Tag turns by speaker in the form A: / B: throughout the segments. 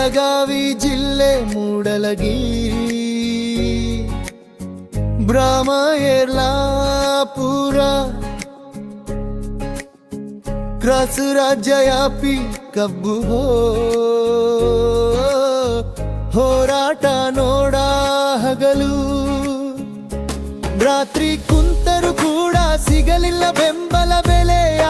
A: ಬೆಳಗಾವಿ ಜಿಲ್ಲೆ ಮೂಡಲಗಿರಿ ಬ್ರಹ್ಮಯರ್ಲಾಪುರ ಕ್ರಾಸ್ ರಾಜ್ಯ ಯಾಪಿ ಕಬ್ಬು ಹೋರಾಟ ನೋಡ ಹಗಲು ರಾತ್ರಿ ಕುಂತರು ಕೂಡ ಸಿಗಲಿಲ್ಲ ಬೆಂಬಲ ಬೆಲೆಯ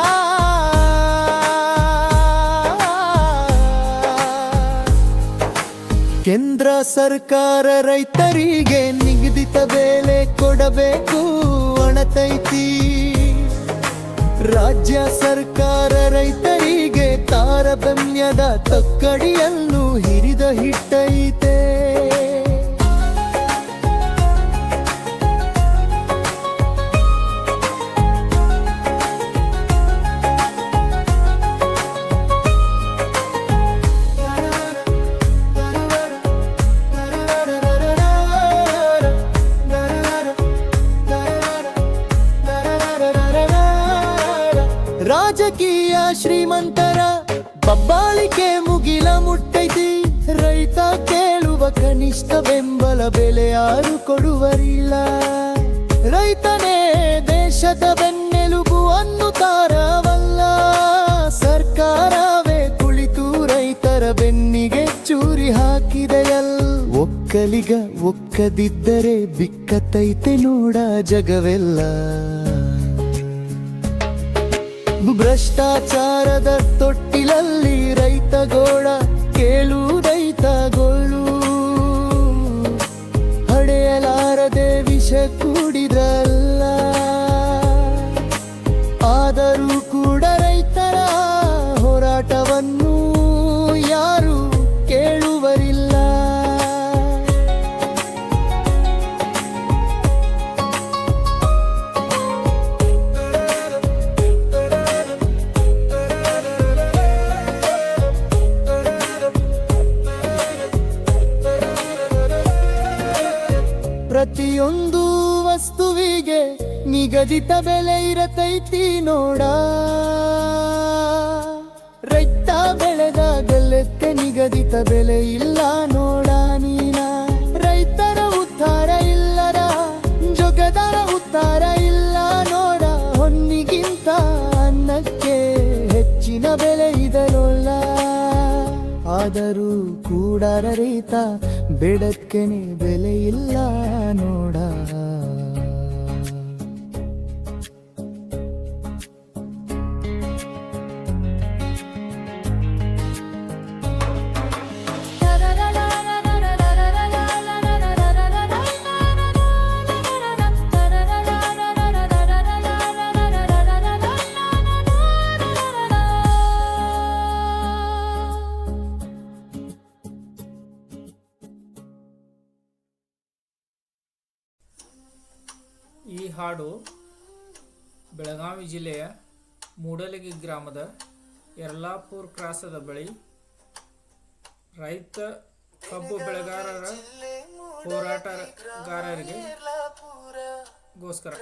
A: ಕೇಂದ್ರ ಸರ್ಕಾರ ರೈತರಿಗೆ ನಿಗದಿತ ಬೆಲೆ ಕೊಡಬೇಕು ಅಣತೈತಿ. ರಾಜ್ಯ ಸರ್ಕಾರ ರೈತರಿಗೆ ತಾರತಮ್ಯದ ತಕ್ಕಡಿಯನ್ನು ಹಿರಿದ ಹಿಟ್ಟೈತೆ. ರಾಜಕೀಯ ಶ್ರೀಮಂತರ ಬಬ್ಬಾಳಿಕೆ ಮುಗಿಲ ಮುಟ್ಟೈತಿ. ರೈತ ಕೇಳುವ ಕನಿಷ್ಠ ಬೆಂಬಲ ಬೆಲೆ ಯಾರು ಕೊಡುವರಿಲ್ಲ. ರೈತನೇ ದೇಶದ ಬೆನ್ನೆಲುಬು ಅನ್ನುತ್ತಾರವಲ್ಲ. ಸರ್ಕಾರವೇ ಕುಳಿತು ರೈತರ ಬೆನ್ನಿಗೆ ಚೂರಿ ಹಾಕಿದೆಯಲ್ಲ. ಒಕ್ಕಲಿಗ ಒಕ್ಕದಿದ್ದರೆ ಬಿಕ್ಕತೈತೆ ನೋಡ ಜಗವೆಲ್ಲ. ಭ್ರಷ್ಟಾಚಾರದ ತೊಟ್ಟಿಲಲ್ಲಿ ರೈತ ಗೋಳ ಕೇಳು ರೈತಗೋಳು. ಹಡೆಯಲಾರದೆ ವಿಷ ಕುಡಿದ್ರಲ್ಲ. ಆದರೂ ಕೂಡ ರೈತರ ಹೋರಾಟವನ್ನು ಯಾರು ಕೇಳುವರಿಲ್ಲ. ಪ್ರತಿಯೊಂದು ವಸ್ತುವಿಗೆ ನಿಗದಿತ ಬೆಲೆ ಇರತೈತಿ ನೋಡ. ರೈತ ಬೆಳೆದ ಬೆಲೆಕ್ಕೆ ನಿಗದಿತ ಬೆಲೆ ಇಲ್ಲ ನೋಡ ನೀನ. ರೈತರ ಉದ್ಧಾರ ಇಲ್ಲದ ಜೊಗದರ ಉದ್ಧಾರ ಇಲ್ಲ ನೋಡ. ಹೊನ್ನಿಗಿಂತ ಅನ್ನಕ್ಕೆ ಹೆಚ್ಚಿನ ಬೆಲೆ ಇದರೋಲ್ಲ. ಆದರೂ ಕೂಡ ರೈತ ಬೆಳಕ್ಕನೆ ಬೆಲೆ ಇಲ್ಲ ನೋಡ.
B: ಈ ಹಾಡು ಬೆಳಗಾವಿ ಜಿಲ್ಲೆಯ ಮೂಡಲಗಿ ಗ್ರಾಮದ ಯರ್ಲಾಪುರ ಕ್ರಾಸದ ಬಳಿ ರೈತ ಕಬ್ಬು ಬೆಳೆಗಾರರ ಹೋರಾಟಗಾರರಿಗೆ ಗೋಸ್ಕರ.